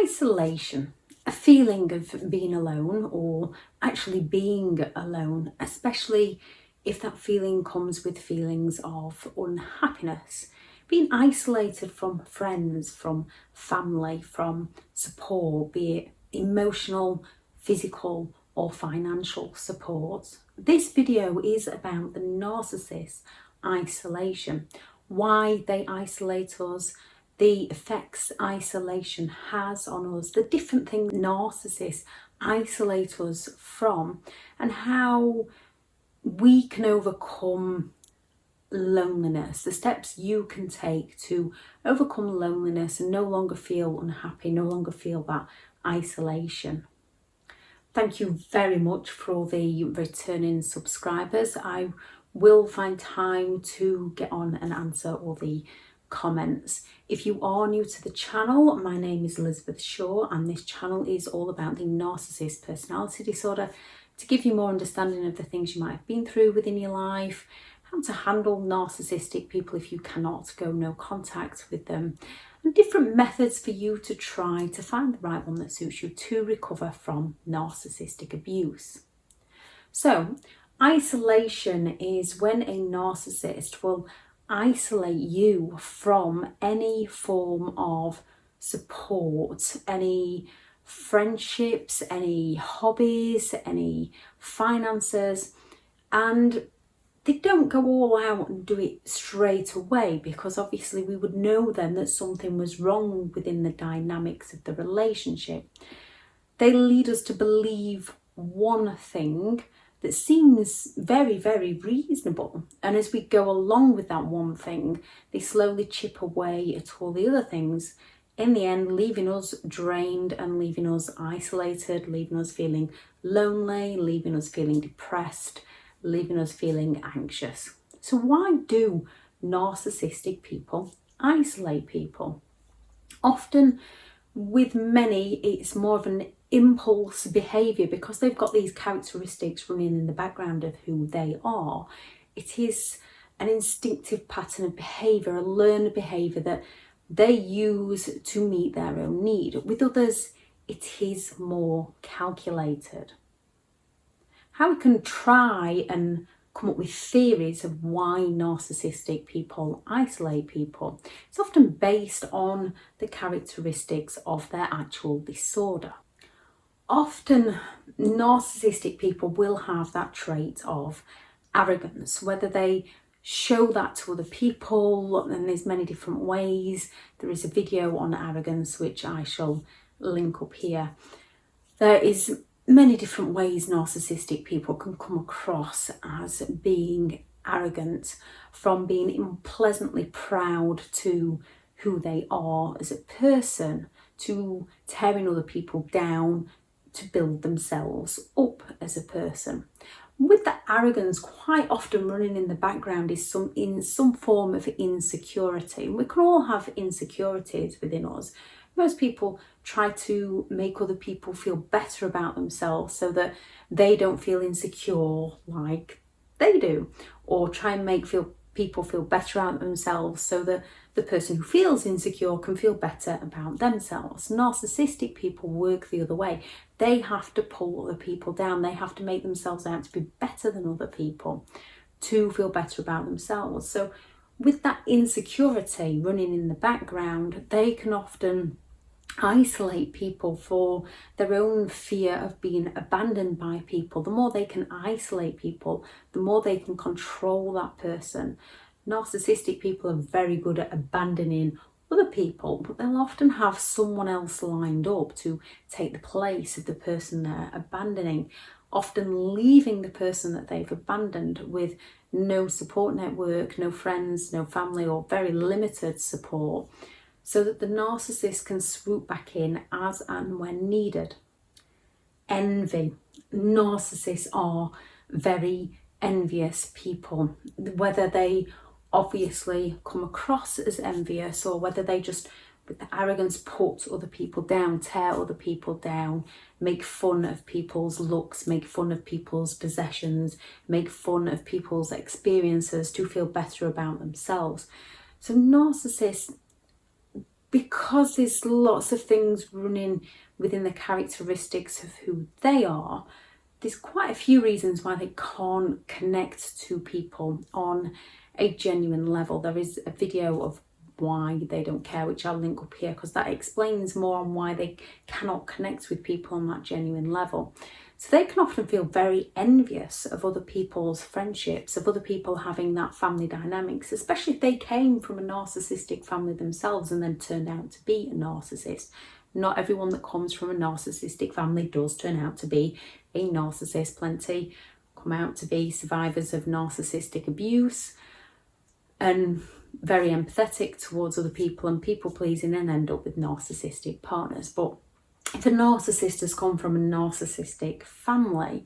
Isolation, a feeling of being alone or actually being alone, especially if that feeling comes with feelings of unhappiness. Being isolated from friends, from family, from support, be it emotional, physical or financial support. This video is about the narcissist isolation, why they isolate us, the effects isolation has on us, the different things narcissists isolate us from, and how we can overcome loneliness, the steps you can take to overcome loneliness and no longer feel unhappy, no longer feel that isolation. Thank you very much for all the returning subscribers. I will find time to get on and answer all the comments. If you are new to the channel, my name is Elizabeth Shaw and this channel is all about the narcissist personality disorder, to give you more understanding of the things you might have been through within your life, how to handle narcissistic people if you cannot go no contact with them, and different methods for you to try to find the right one that suits you to recover from narcissistic abuse. So, isolation is when a narcissist will isolate you from any form of support, any friendships, any hobbies, any finances, and they don't go all out and do it straight away, because obviously we would know then that something was wrong within the dynamics of the relationship. They lead us to believe one thing that seems very, very reasonable, and as we go along with that one thing, they slowly chip away at all the other things, in the end leaving us drained and leaving us isolated, leaving us feeling lonely, leaving us feeling depressed, leaving us feeling anxious. So why do narcissistic people isolate people? Often with many it's more of an impulse behaviour, because they've got these characteristics running in the background of who they are. It is an instinctive pattern of behaviour, a learned behaviour that they use to meet their own need. With others it is more calculated. How we can try and come up with theories of why narcissistic people isolate people. It's often based on the characteristics of their actual disorder. Often narcissistic people will have that trait of arrogance, whether they show that to other people, and there's many different ways. There is a video on arrogance which I shall link up here. There is many different ways narcissistic people can come across as being arrogant, from being unpleasantly proud to who they are as a person, to tearing other people down to build themselves up as a person. With that arrogance quite often running in the background is some form of insecurity. We can all have insecurities within us. Most people try to make other people feel better about themselves so that they don't feel insecure like they do, or try and make people feel better about themselves so that the person who feels insecure can feel better about themselves. Narcissistic people work the other way. They have to pull other people down. They have to make themselves out to be better than other people to feel better about themselves. So with that insecurity running in the background, they can often isolate people for their own fear of being abandoned by people. The more they can isolate people, the more they can control that person. Narcissistic people are very good at abandoning other people, but they'll often have someone else lined up to take the place of the person they're abandoning, often leaving the person that they've abandoned with no support network, no friends, no family, or very limited support, so that the narcissist can swoop back in as and when needed. Envy. Narcissists are very envious people, whether they obviously come across as envious or whether they just with the arrogance put other people down, tear other people down, make fun of people's looks, make fun of people's possessions, make fun of people's experiences to feel better about themselves. So narcissists because there's lots of things running within the characteristics of who they are, there's quite a few reasons why they can't connect to people on a genuine level. There is a video of why they don't care, which I'll link up here, because that explains more on why they cannot connect with people on that genuine level. So they can often feel very envious of other people's friendships, of other people having that family dynamics, especially if they came from a narcissistic family themselves and then turned out to be a narcissist. Not everyone that comes from a narcissistic family does turn out to be a narcissist. Plenty come out to be survivors of narcissistic abuse and very empathetic towards other people and people pleasing and end up with narcissistic partners. But if a narcissist has come from a narcissistic family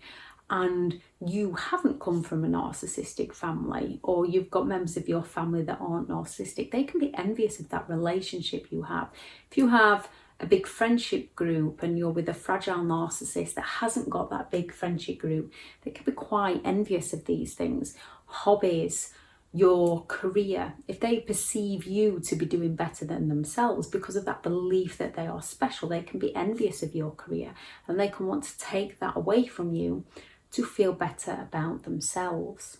and you haven't come from a narcissistic family, or you've got members of your family that aren't narcissistic, they can be envious of that relationship you have. If you have a big friendship group and you're with a fragile narcissist that hasn't got that big friendship group, they can be quite envious of these things. Hobbies, your career, if they perceive you to be doing better than themselves because of that belief that they are special, they can be envious of your career and they can want to take that away from you to feel better about themselves.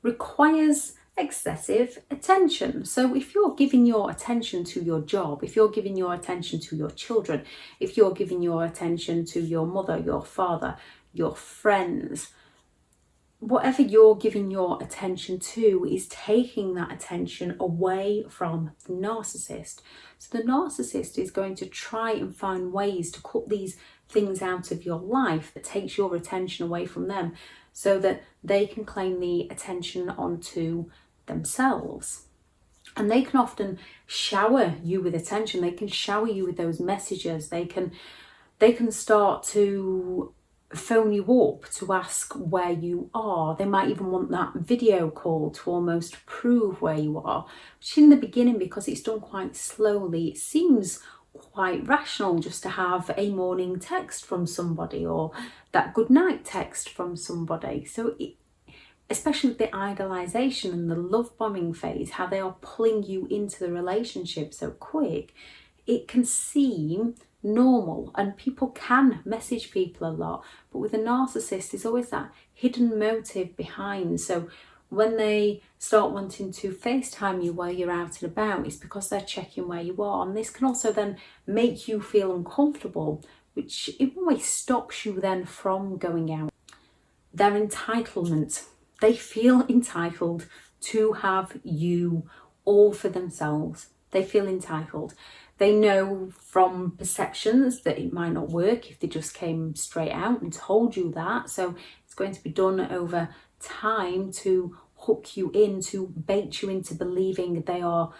Requires excessive attention. So if you're giving your attention to your job, if you're giving your attention to your children, if you're giving your attention to your mother, your father, your friends, whatever you're giving your attention to is taking that attention away from the narcissist. So the narcissist is going to try and find ways to cut these things out of your life that takes your attention away from them so that they can claim the attention onto themselves. And they can often shower you with attention. They can shower you with those messages. They can start to phone you up to ask where you are. They might even want that video call to almost prove where you are, which in the beginning, because it's done quite slowly, it seems quite rational just to have a morning text from somebody or that good night text from somebody. So especially with the idolization and the love bombing phase, how they are pulling you into the relationship so quick, it can seem normal and people can message people a lot. But with a narcissist, there's always that hidden motive behind. So when they start wanting to FaceTime you while you're out and about, it's because they're checking where you are. And this can also then make you feel uncomfortable, which in one way stops you then from going out. Their entitlement. They feel entitled to have you all for themselves. They feel entitled. They know from perceptions that it might not work if they just came straight out and told you that. So it's going to be done over time to hook you in, to bait you into believing they are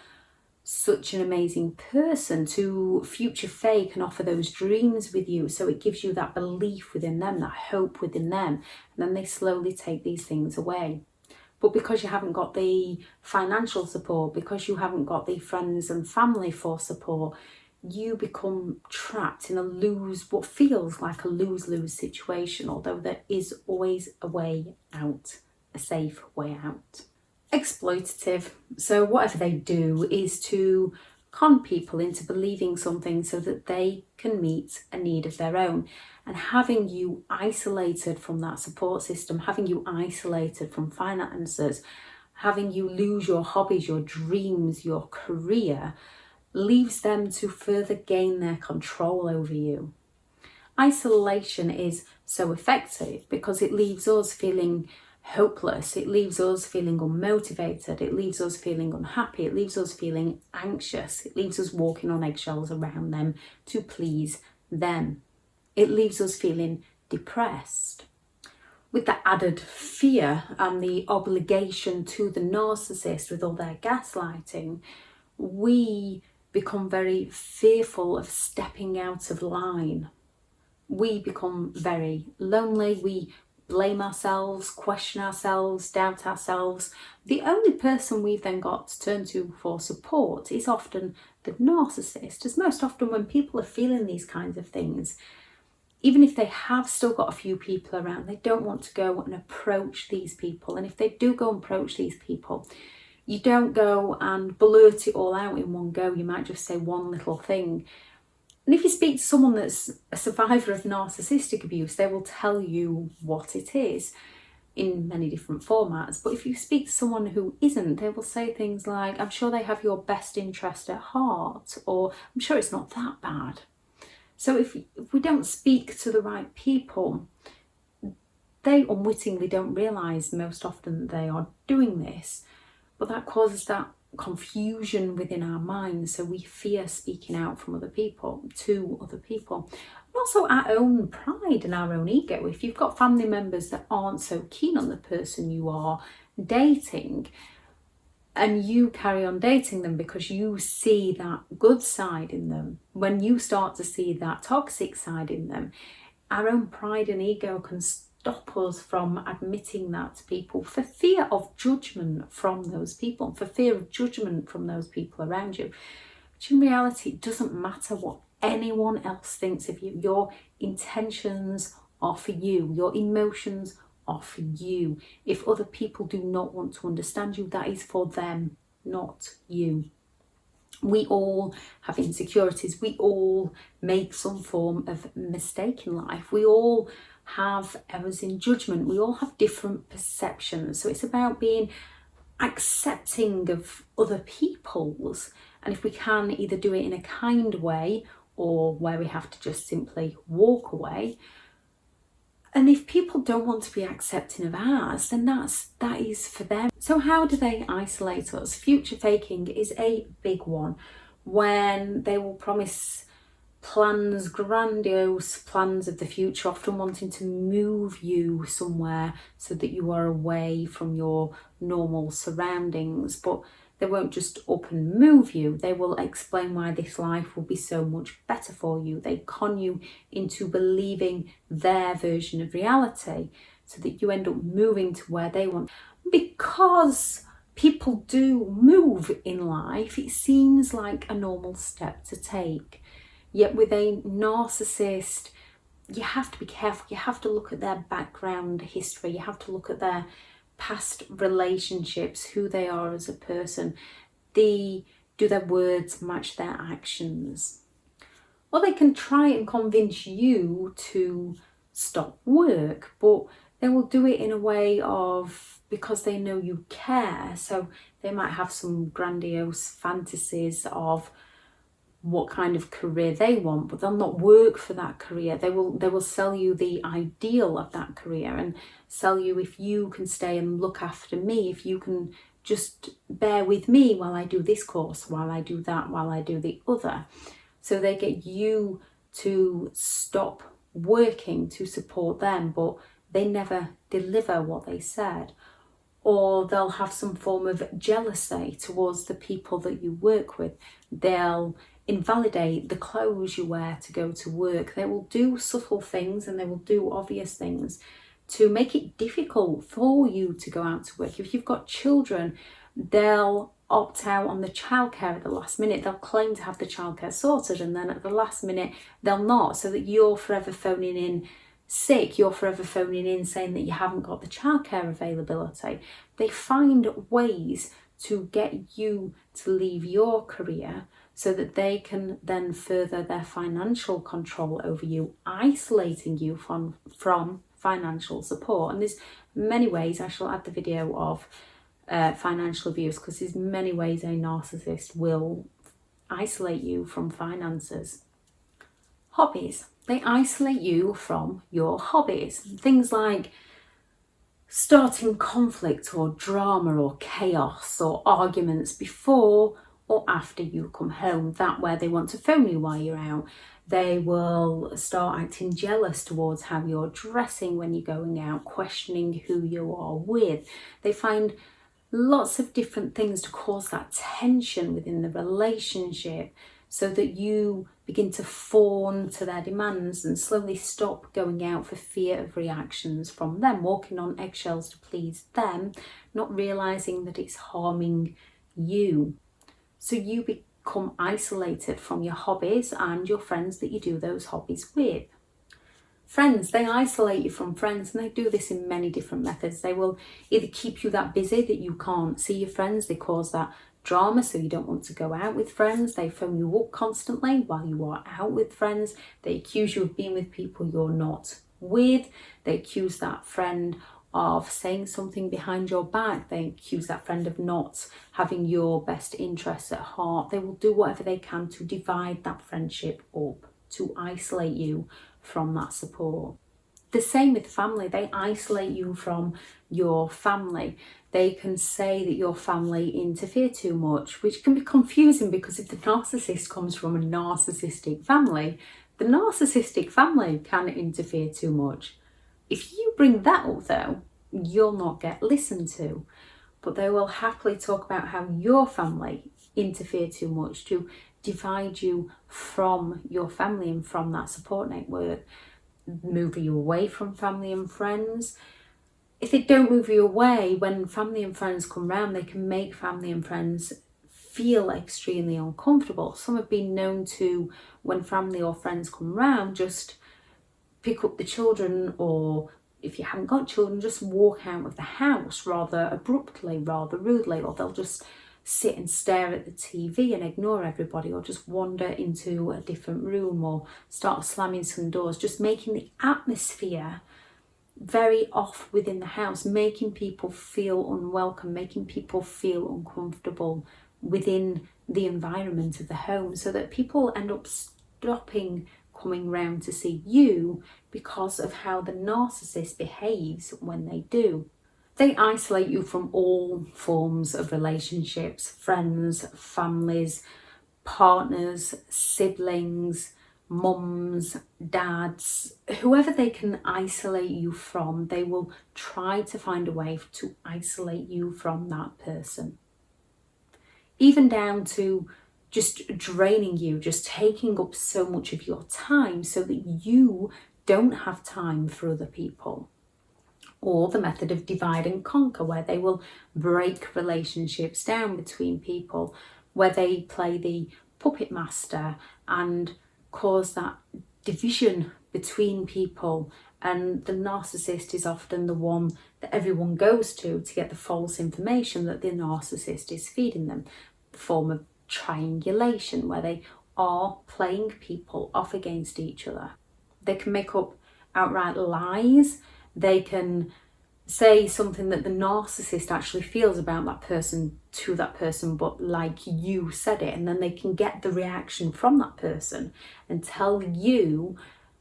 such an amazing person, to future fake and offer those dreams with you. So it gives you that belief within them, that hope within them. And then they slowly take these things away. But because you haven't got the financial support, because you haven't got the friends and family for support, you become trapped in what feels like a lose-lose situation, although there is always a way out, a safe way out. Exploitative. So whatever they do is to con people into believing something so that they can meet a need of their own. And having you isolated from that support system, having you isolated from finances, having you lose your hobbies, your dreams, your career, leaves them to further gain their control over you. Isolation is so effective because it leaves us feeling hopeless, it leaves us feeling unmotivated, it leaves us feeling unhappy, it leaves us feeling anxious, it leaves us walking on eggshells around them to please them. It leaves us feeling depressed. With the added fear and the obligation to the narcissist with all their gaslighting, we become very fearful of stepping out of line. We become very lonely. We blame ourselves, question ourselves, doubt ourselves. The only person we've then got to turn to for support is often the narcissist, as most often when people are feeling these kinds of things, even if they have still got a few people around, they don't want to go and approach these people. And if they do go and approach these people, You don't go and blurt it all out in one go. You might just say one little thing. And if you speak to someone that's a survivor of narcissistic abuse, they will tell you what it is in many different formats. But if you speak to someone who isn't, they will say things like, I'm sure they have your best interest at heart, or I'm sure it's not that bad. So if we don't speak to the right people, they unwittingly don't realise most often that they are doing this, but that causes that confusion within our minds, so we fear speaking out from other people to other people. And also our own pride and our own ego. If you've got family members that aren't so keen on the person you are dating, and you carry on dating them because you see that good side in them, when you start to see that toxic side in them, our own pride and ego can stop us from admitting that to people for fear of judgment from those people, for fear of judgment from those people around you. Which in reality, it doesn't matter what anyone else thinks of you. Your intentions are for you. Your emotions are for you. If other people do not want to understand you, that is for them, not you. We all have insecurities. We all make some form of mistake in life. We all have errors in judgment. We all have different perceptions. So it's about being accepting of other people's, and if we can, either do it in a kind way or where we have to just simply walk away. And if people don't want to be accepting of ours, then that is for them. So how do they isolate us? Future faking is a big one, when they will promise plans, grandiose plans of the future, often wanting to move you somewhere so that you are away from your normal surroundings. But they won't just up and move you. They will explain why this life will be so much better for you. They con you into believing their version of reality so that you end up moving to where they want. Because people do move in life, it seems like a normal step to take. Yet with a narcissist, you have to be careful. You have to look at their background history. You have to look at their past relationships, who they are as a person. Do their words match their actions? Or they can try and convince you to stop work, but they will do it in a way of, because they know you care. So they might have some grandiose fantasies of what kind of career they want, but they'll not work for that career. They will sell you the ideal of that career and sell you, if you can stay and look after me, if you can just bear with me while I do this course, while I do that, while I do the other. So they get you to stop working to support them, but they never deliver what they said. Or they'll have some form of jealousy towards the people that you work with. They'll invalidate the clothes you wear to go to work. They will do subtle things and they will do obvious things to make it difficult for you to go out to work. If you've got children, they'll opt out on the childcare at the last minute. They'll claim to have the childcare sorted, and then at the last minute they'll not, so that you're forever phoning in sick. You're forever phoning in saying that you haven't got the childcare availability. They find ways to get you to leave your career so that they can then further their financial control over you, isolating you from financial support. And there's many ways. I shall add the video of financial abuse, because there's many ways a narcissist will isolate you from finances. Hobbies. They isolate you from your hobbies. Things like starting conflict or drama or chaos or arguments before or after you come home. That where they want to phone you while you're out. They will start acting jealous towards how you're dressing when you're going out, questioning who you are with. They find lots of different things to cause that tension within the relationship, so that you begin to fawn to their demands and slowly stop going out for fear of reactions from them, walking on eggshells to please them, not realising that it's harming you. So you become isolated from your hobbies and your friends that you do those hobbies with. Friends, they isolate you from friends, and they do this in many different methods. They will either keep you that busy that you can't see your friends, they cause that drama so you don't want to go out with friends, they phone you up constantly while you are out with friends, they accuse you of being with people you're not with, they accuse that friend of saying something behind your back, they accuse that friend of not having your best interests at heart. They will do whatever they can to divide that friendship up, to isolate you from that support. The same with family, they isolate you from your family. They can say that your family interfere too much, which can be confusing, because if the narcissist comes from a narcissistic family, the narcissistic family can interfere too much. If you bring that up though, you'll not get listened to, but they will happily talk about how your family interfere too much to divide you from your family and from that support network, move you away from family and friends. If they don't move you away, when family and friends come round, they can make family and friends feel extremely uncomfortable. Some have been known to, when family or friends come round, just pick up the children, or if you haven't got children, just walk out of the house rather abruptly, rather rudely, or they'll just sit and stare at the TV and ignore everybody, or just wander into a different room, or start slamming some doors, just making the atmosphere very off within the house, making people feel unwelcome, making people feel uncomfortable within the environment of the home, so that people end up stopping coming round to see you because of how the narcissist behaves when they do. They isolate you from all forms of relationships, friends, families, partners, siblings, mums, dads, whoever they can isolate you from, they will try to find a way to isolate you from that person. Even down to just draining you, just taking up so much of your time so that you don't have time for other people. Or the method of divide and conquer, where they will break relationships down between people, where they play the puppet master and cause that division between people. And the narcissist is often the one that everyone goes to get the false information that the narcissist is feeding them, the form of triangulation, where they are playing people off against each other. They can make up outright lies. They can say something that the narcissist actually feels about that person to that person, but like you said it, and then they can get the reaction from that person and tell you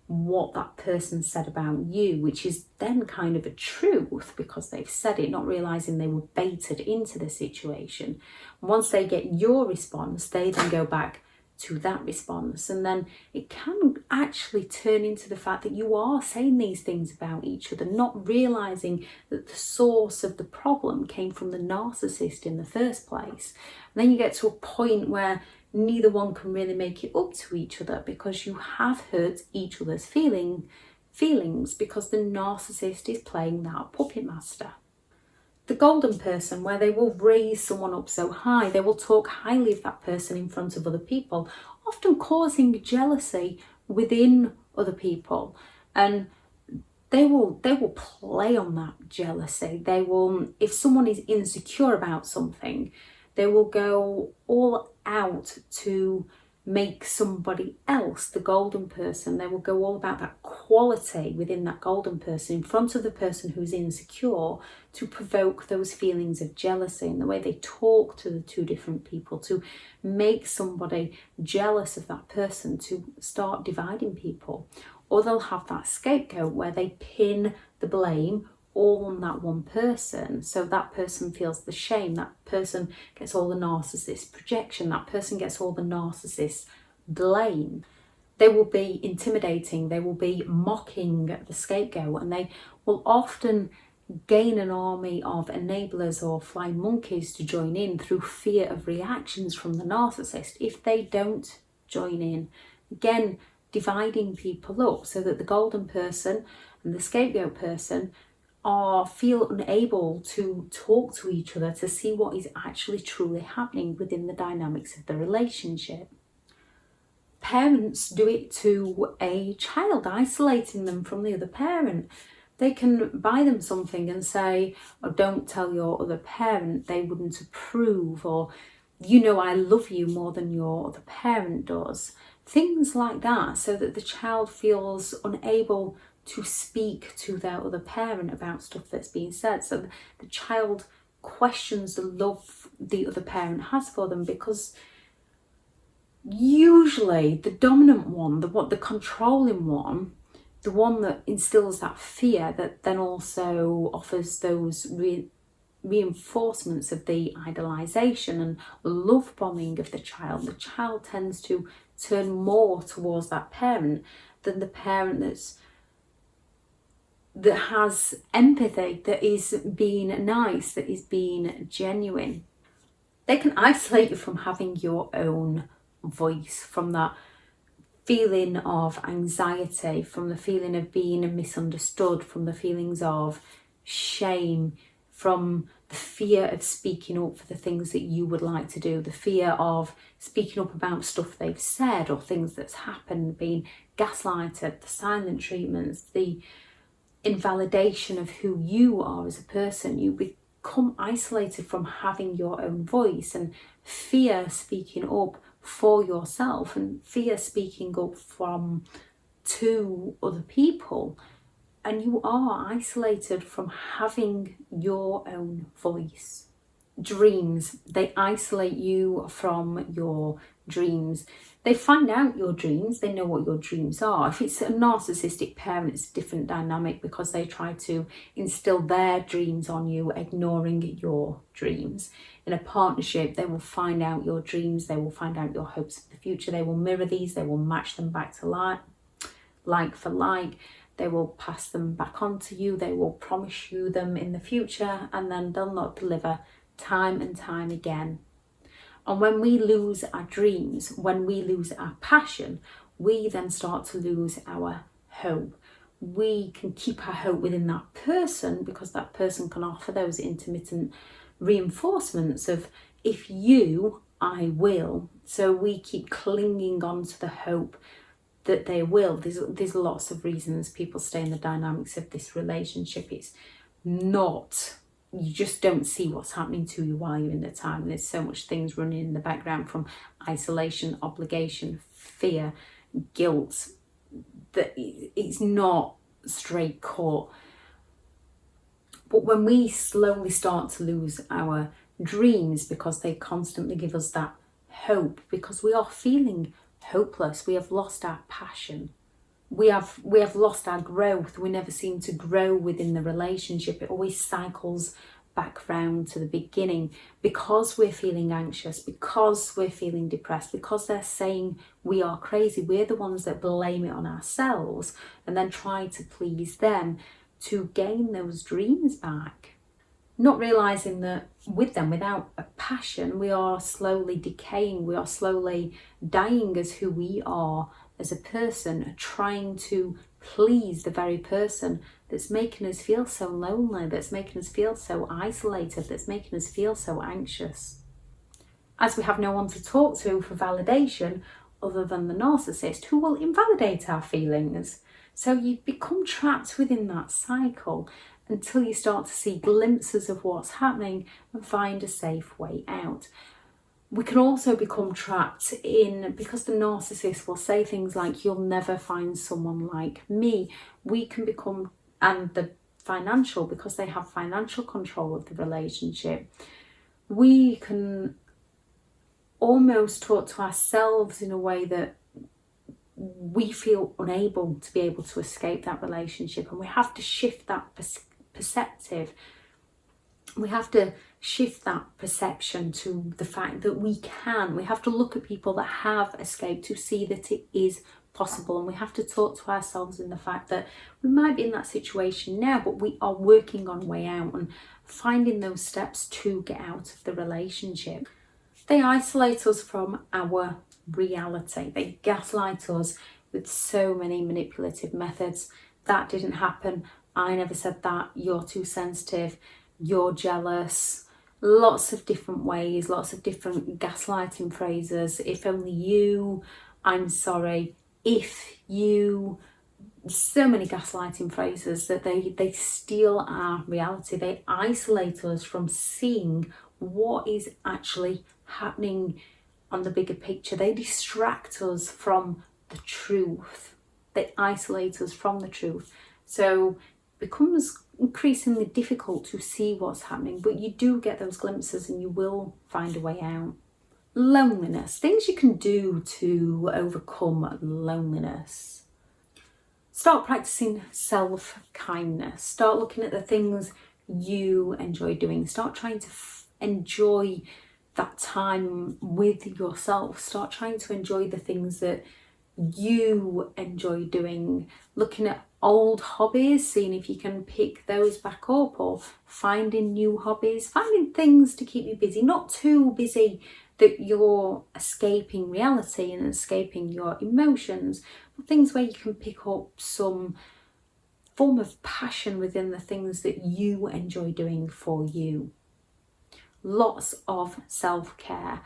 what that person said about you, which is then kind of a truth because they've said it, not realizing they were baited into the situation. Once they get your response, they then go back to that response, and then it can actually turn into the fact that you are saying these things about each other, not realizing that the source of the problem came from the narcissist in the first place. And then you get to a point where neither one can really make it up to each other, because you have hurt each other's feelings because the narcissist is playing that puppet master. The golden person, where they will raise someone up so high, they will talk highly of that person in front of other people, often causing jealousy within other people. And they will play on that jealousy. They will, if someone is insecure about something, they will go all out to make somebody else the golden person. They will go all about that quality within that golden person in front of the person who's insecure, to provoke those feelings of jealousy, and the way they talk to the two different people to make somebody jealous of that person, to start dividing people. Or they'll have that scapegoat where they pin the blame all on that one person, so that person feels the shame, that person gets all the narcissist projection, that person gets all the narcissist blame. They will be intimidating, they will be mocking the scapegoat, and they will often gain an army of enablers or flying monkeys to join in through fear of reactions from the narcissist if they don't join in. Again, dividing people up so that the golden person and the scapegoat person feel unable to talk to each other to see what is actually truly happening within the dynamics of the relationship. parents do it to a child, isolating them from the other parent. They can buy them something and say, oh, don't tell your other parent, they wouldn't approve, or you know I love you more than your other parent does. Things like that, so that the child feels unable to speak to their other parent about stuff that's being said. So the child questions the love the other parent has for them, because usually the dominant one, the controlling one, the one that instills that fear, that then also offers those reinforcements of the idolization and love bombing of the child tends to turn more towards that parent than the parent that has empathy, that is being nice, that is being genuine. They can isolate you from having your own voice, from that feeling of anxiety, from the feeling of being misunderstood, from the feelings of shame, from the fear of speaking up for the things that you would like to do, the fear of speaking up about stuff they've said or things that's happened, being gaslighted, the silent treatments, the invalidation of who you are as a person. You become isolated from having your own voice, and fear speaking up for yourself, and fear speaking up to other people, and you are isolated from having your own voice. Dreams, they isolate you from your dreams. They find out your dreams, they know what your dreams are. If it's a narcissistic parent, it's a different dynamic, because they try to instill their dreams on you, ignoring your dreams. In a partnership, they will find out your dreams, they will find out your hopes for the future, they will mirror these, they will match them back to like for like, they will pass them back on to you, they will promise you them in the future, and then they'll not deliver time and time again. And when we lose our dreams, when we lose our passion, we then start to lose our hope. We can keep our hope within that person, because that person can offer those intermittent reinforcements of, if you, I will. So we keep clinging on to the hope that they will. There's lots of reasons people stay in the dynamics of this relationship. It's not, you just don't see what's happening to you while you're in the time. And there's so much things running in the background, from isolation, obligation, fear, guilt, that it's not straight cut. But when we slowly start to lose our dreams, because they constantly give us that hope, because we are feeling hopeless, we have lost our passion, we have lost our growth, we never seem to grow within the relationship, it always cycles back round to the beginning, because we're feeling anxious, because we're feeling depressed, because they're saying we are crazy. We're the ones that blame it on ourselves and then try to please them to gain those dreams back, not realizing that with them, without a passion, we are slowly decaying, we are slowly dying as who we are as a person, trying to please the very person that's making us feel so lonely, that's making us feel so isolated, that's making us feel so anxious. As we have no one to talk to for validation other than the narcissist, who will invalidate our feelings. So you become trapped within that cycle until you start to see glimpses of what's happening and find a safe way out. We can also become trapped in, because the narcissist will say things like, you'll never find someone like me. We can become, and the financial, because they have financial control of the relationship, we can almost talk to ourselves in a way that we feel unable to be able to escape that relationship, and we have to shift that perceptive. We have to shift that perception to the fact that we can. We have to look at people that have escaped to see that it is possible, and we have to talk to ourselves in the fact that we might be in that situation now, but we are working on a way out and finding those steps to get out of the relationship. They isolate us from our reality. They gaslight us with so many manipulative methods. That didn't happen. I never said that. You're too sensitive. You're jealous. Lots of different ways, lots of different gaslighting phrases. If only you, I'm sorry. If you, so many gaslighting phrases that they steal our reality. They isolate us from seeing what is actually happening on the bigger picture. They distract us from the truth. They isolate us from the truth. So it becomes increasingly difficult to see what's happening, but you do get those glimpses and you will find a way out. Loneliness, things you can do to overcome loneliness. Start practicing self-kindness. Start looking at the things you enjoy doing. Start trying to enjoy that time with yourself. Start trying to enjoy the things that you enjoy doing. Looking at old hobbies, seeing if you can pick those back up, or finding new hobbies, finding things to keep you busy. Not too busy that you're escaping reality and escaping your emotions, but things where you can pick up some form of passion within the things that you enjoy doing for you. Lots of self-care.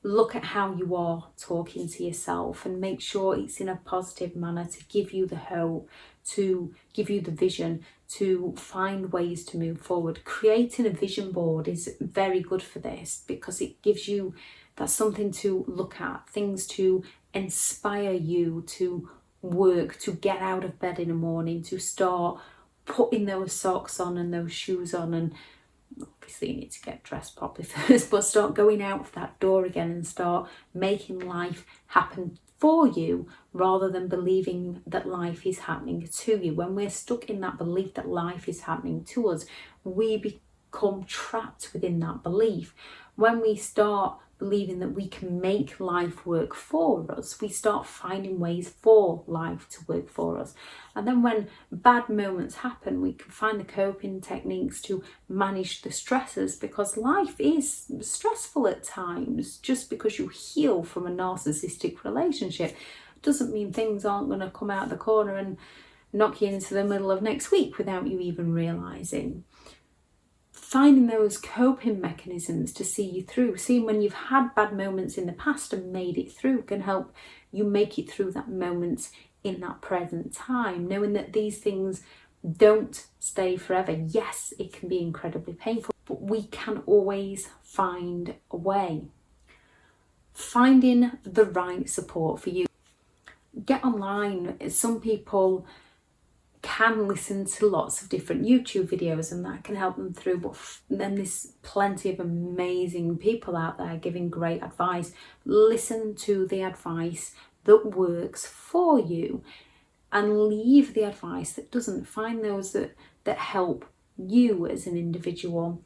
Look at how you are talking to yourself and make sure it's in a positive manner to give you the hope, to give you the vision, to find ways to move forward. Creating a vision board is very good for this, because it gives you, that's something to look at, things to inspire you to work, to get out of bed in the morning, to start putting those socks on and those shoes on, and obviously you need to get dressed properly first, but start going out of that door again and start making life happen for you rather than believing that life is happening to you. When we're stuck in that belief that life is happening to us, we become trapped within that belief. When we start believing that we can make life work for us, we start finding ways for life to work for us. And then when bad moments happen, we can find the coping techniques to manage the stresses, because life is stressful at times. Just because you heal from a narcissistic relationship doesn't mean things aren't going to come out the corner and knock you into the middle of next week without you even realising. Finding those coping mechanisms to see you through, seeing when you've had bad moments in the past and made it through, can help you make it through that moment in that present time, knowing that these things don't stay forever. Yes, it can be incredibly painful, but we can always find a way. Finding the right support for you. Get online. Some people can listen to lots of different YouTube videos and that can help them through, but then there's plenty of amazing people out there giving great advice. Listen to the advice that works for you and leave the advice that doesn't. Find those that help you as an individual.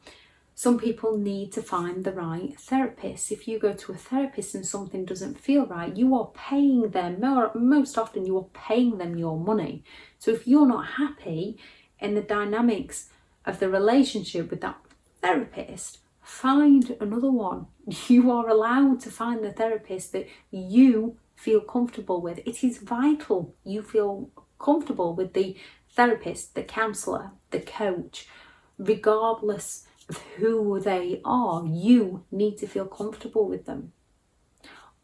Some people need to find the right therapist. If you go to a therapist and something doesn't feel right, you are paying them, most often you are paying them your money. So if you're not happy in the dynamics of the relationship with that therapist, find another one. You are allowed to find the therapist that you feel comfortable with. It is vital you feel comfortable with the therapist, the counsellor, the coach, regardless of who they are. You need to feel comfortable with them.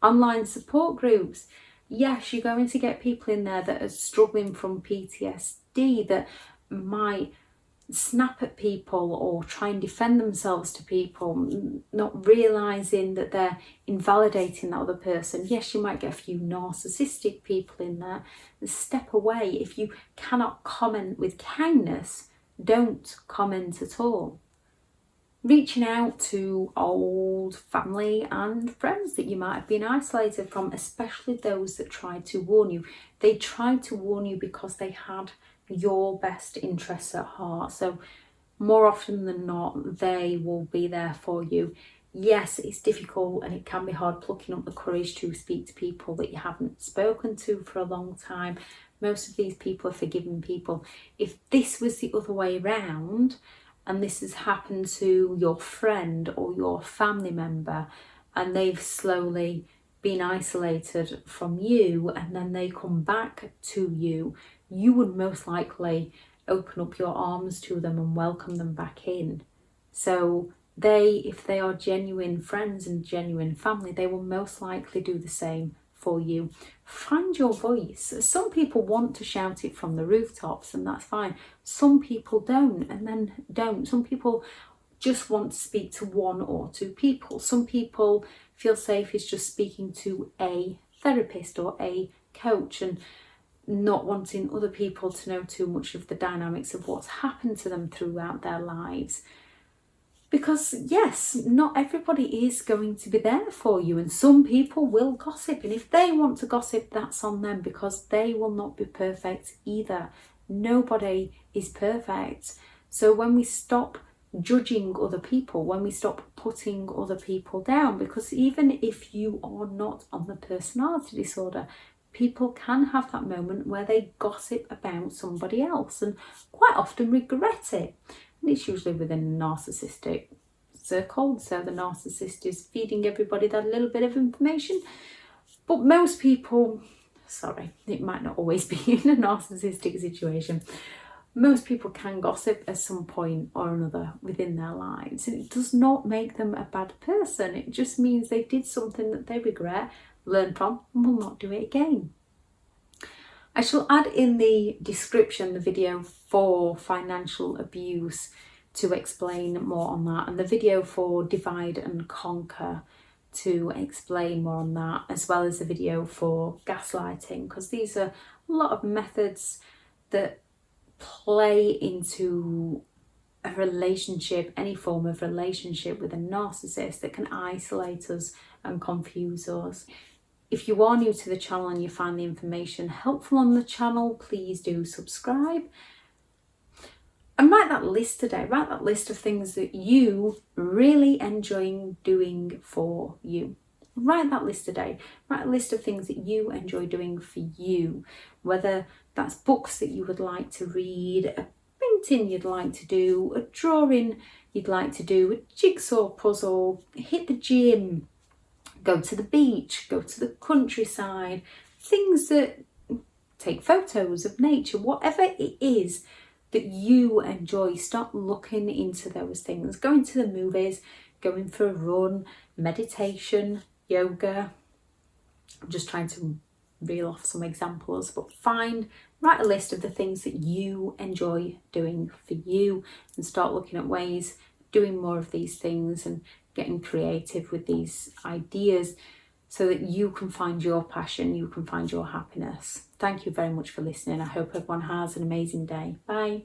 Online support groups. Yes, you're going to get people in there that are struggling from PTSD, that might snap at people or try and defend themselves to people, not realising that they're invalidating that other person. Yes, you might get a few narcissistic people in there. Step away. If you cannot comment with kindness, don't comment at all. Reaching out to old family and friends that you might have been isolated from, especially those that tried to warn you. They tried to warn you because they had your best interests at heart. So more often than not, they will be there for you. Yes, it's difficult and it can be hard plucking up the courage to speak to people that you haven't spoken to for a long time. Most of these people are forgiving people. If this was the other way around, and this has happened to your friend or your family member, and they've slowly been isolated from you, and then they come back to you, you would most likely open up your arms to them and welcome them back in. So if they are genuine friends and genuine family, they will most likely do the same for you. Find your voice. Some people want to shout it from the rooftops, and that's fine. Some people don't, and then don't. Some people just want to speak to one or two people. Some people feel safe is just speaking to a therapist or a coach, and not wanting other people to know too much of the dynamics of what's happened to them throughout their lives. Because yes, not everybody is going to be there for you, and some people will gossip, and if they want to gossip, that's on them, because they will not be perfect either. Nobody is perfect. So when we stop judging other people, when we stop putting other people down, because even if you are not on the personality disorder, people can have that moment where they gossip about somebody else and quite often regret it. And it's usually within a narcissistic circle, so the narcissist is feeding everybody that little bit of information. But most people, sorry, it might not always be in a narcissistic situation, most people can gossip at some point or another within their lives. And it does not make them a bad person. It just means they did something that they regret, learn from, and will not do it again. I shall add in the description the video for financial abuse to explain more on that, and the video for divide and conquer to explain more on that, as well as the video for gaslighting, because these are a lot of methods that play into a relationship, any form of relationship with a narcissist, that can isolate us and confuse us. If you are new to the channel and you find the information helpful on the channel, please do subscribe. And write that list today. Write that list of things that you really enjoy doing for you. Write that list today. Write a list of things that you enjoy doing for you. Whether that's books that you would like to read, a painting you'd like to do, a drawing you'd like to do, a jigsaw puzzle, hit the gym, go to the beach, go to the countryside, things that take photos of nature, whatever it is that you enjoy. Start looking into those things. Going to the movies, going for a run, meditation, yoga. I'm just trying to reel off some examples, but write a list of the things that you enjoy doing for you, and start looking at ways doing more of these things and getting creative with these ideas so that you can find your passion, you can find your happiness. Thank you very much for listening. I hope everyone has an amazing day. Bye.